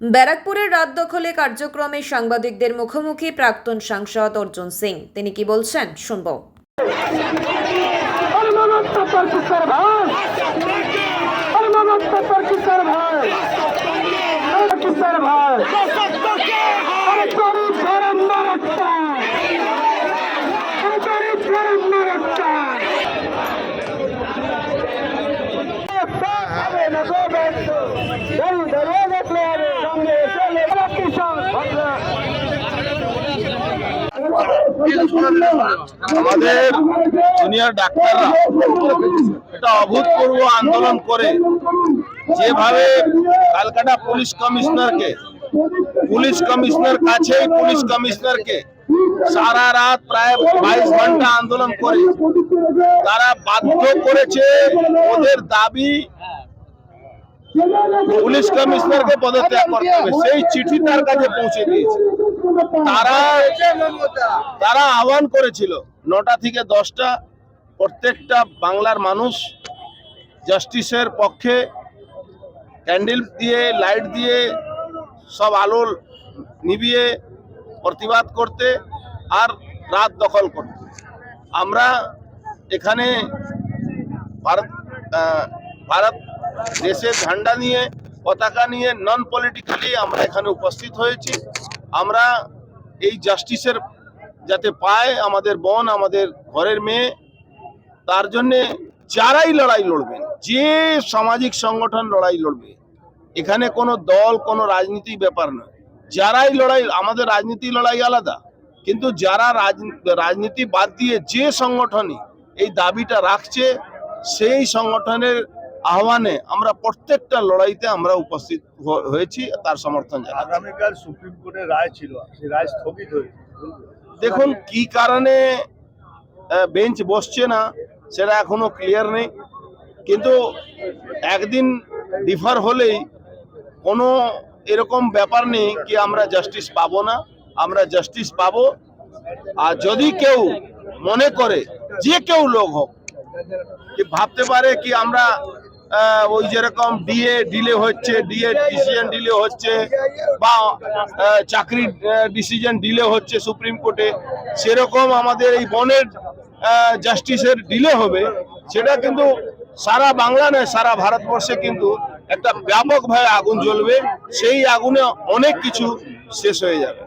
ব্যারাকপুরের রাত দখলে কার্যক্রমে সাংবাদিকদের মুখোমুখি প্রাক্তন সাংসদ অর্জুন সিং। তিনি কি বলছেন শুনবো। আমাদের জুনিয়র ডাক্তাররা এটা অভূতপূর্ব আন্দোলন করে যেভাবে ক্যালকাটা পুলিশ কমিশনারকে সারা রাত প্রায় 22 ঘন্টা আন্দোলন করে তারা বাধ্য করেছে ওদের দাবি পুলিশ কমিশনারকে পদত্যাগ করতে হবে। সেই চিঠি তার কাছে পৌঁছে দিয়েছে। তারা আহ্বান করেছিল 9টা থেকে 10টা প্রত্যেকটা বাংলার মানুষ জাস্টিসের পক্ষে ক্যান্ডেল দিয়ে লাইট দিয়ে সব আলো নিভিয়ে প্রতিবাদ করতে আর রাত দখল করতে। আমরা এখানে ভারত দেশের ঝান্ডা নিয়ে পতাকা নিয়ে নন পলিটিক্যালি আমরা এখানে উপস্থিত হয়েছি। আমরা এই জাস্টিসের যাতে পায় আমাদের বোন, আমাদের ঘরের মেয়ে, তার জন্যে যারাই লড়াই লড়বেন, যে সামাজিক সংগঠন লড়াই লড়বে, এখানে কোনো দল কোনো রাজনীতি ব্যাপার নয়, যারাই লড়াই, আমাদের রাজনীতি লড়াই আলাদা, কিন্তু যারা রাজনীতি বাদ দিয়ে যে সংগঠনই এই দাবিটা রাখছে সেই সংগঠনের আহ্বানে আমরা প্রত্যেকটা লড়াইতে আমরা উপস্থিত হয়েছি, তার সমর্থন জানাই। আগামীকাল সুপ্রিম কোর্টের রায় ছিল, সেই রায় স্থগিত হয়েছে। দেখুন কি কারণে বেঞ্চ বসছে না সেটা এখনো ক্লিয়ার নেই, কিন্তু একদিন ডিফার হলেই কোনো এরকম ব্যাপার নেই কি আমরা জাস্টিস পাবো না, আমরা জাস্টিস পাবো। আর যদি কেউ মনে করে, যে কেউ লোক হোক, কি ভাবতে পারে কি আমরা ওই যেরকম ডিএ ডিলে হচ্ছে, ডিএ ডিসিশন ডিলে হচ্ছে বা চাকরির ডিসিশন ডিলে হচ্ছে সুপ্রিম কোর্টে, সেরকম আমাদের এই বনের জাস্টিসের ডিলে হবে, সেটা কিন্তু সারা বাংলা নয় সারা ভারতবর্ষে কিন্তু একটা ব্যাপকভাবে আগুন জ্বলবে। সেই আগুনে অনেক কিছু শেষ হয়ে যাবে।